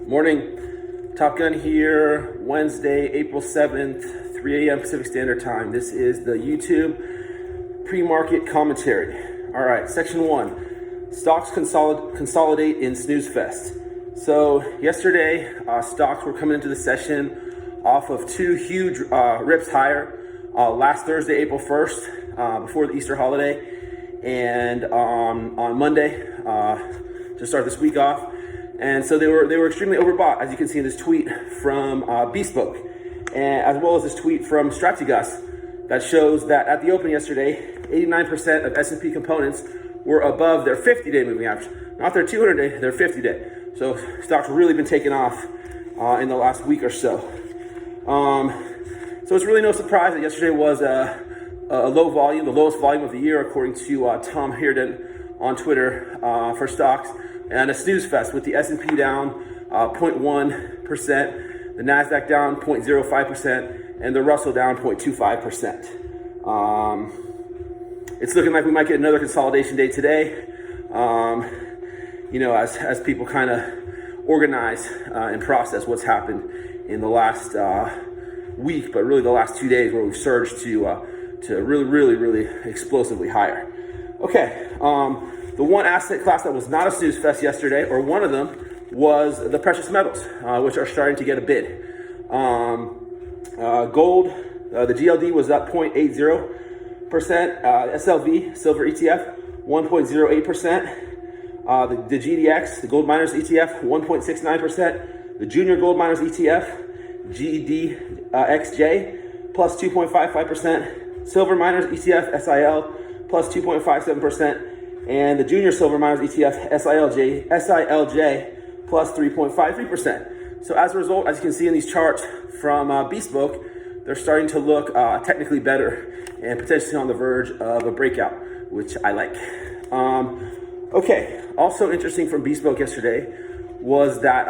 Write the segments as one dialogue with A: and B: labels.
A: Morning, Top Gun here, Wednesday, April 7th, 3 a.m. Pacific Standard Time. This is the YouTube pre-market commentary. All right, section 1, stocks consolidate in snooze fest. So yesterday, stocks were coming into the session off of two huge rips higher last Thursday, April 1st, before the Easter holiday, and on Monday to start this week off. And so they were extremely overbought, as you can see in this tweet from Bespoke, and as well as this tweet from Stratigus that shows that at the open yesterday, 89% of S&P components were above their 50-day moving average, not their 200-day, their 50-day. So stocks have really been taking off in the last week or so. So it's really no surprise that yesterday was a low volume, the lowest volume of the year, according to Tom Heerden on Twitter for stocks. And a snooze fest with the S&P down 0.1%, the NASDAQ down 0.05%, and the Russell down 0.25%. It's looking like we might get another consolidation day today, as people kind of organize and process what's happened in the last week, but really the last 2 days where we've surged to really explosively higher. Okay. The one asset class that was not a snooze fest yesterday, or one of them, was the precious metals, which are starting to get a bid. Gold, the GLD was up 0.80%. SLV, silver ETF, 1.08%. The GDX, the gold miners ETF, 1.69%. The junior gold miners ETF, GDXJ, plus 2.55%. Silver miners ETF, SIL, plus 2.57%. And the junior silver miners ETF, SILJ, plus 3.53%. So as a result, as you can see in these charts from Bespoke, they're starting to look technically better and potentially on the verge of a breakout, which I like. Okay, also interesting from Bespoke yesterday was that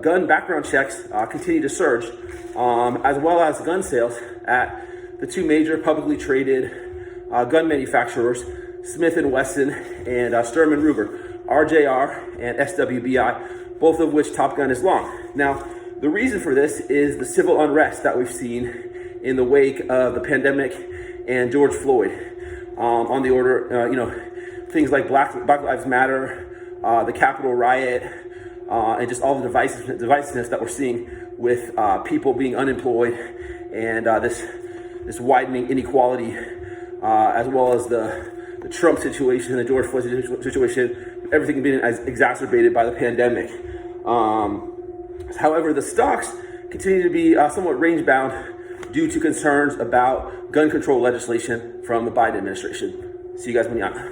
A: gun background checks continue to surge, as well as gun sales at the two major publicly traded gun manufacturers, Smith & Wesson and Sturm & Ruger, RJR and SWBI, both of which Top Gun is long. Now, the reason for this is the civil unrest that we've seen in the wake of the pandemic and George Floyd, on the order, things like Black Lives Matter, the Capitol riot, and just all the divisiveness that we're seeing with people being unemployed, and this widening inequality, as well as the Trump situation, the George Floyd situation, everything being exacerbated by the pandemic. However, the stocks continue to be somewhat range-bound due to concerns about gun control legislation from the Biden administration. See you guys manana.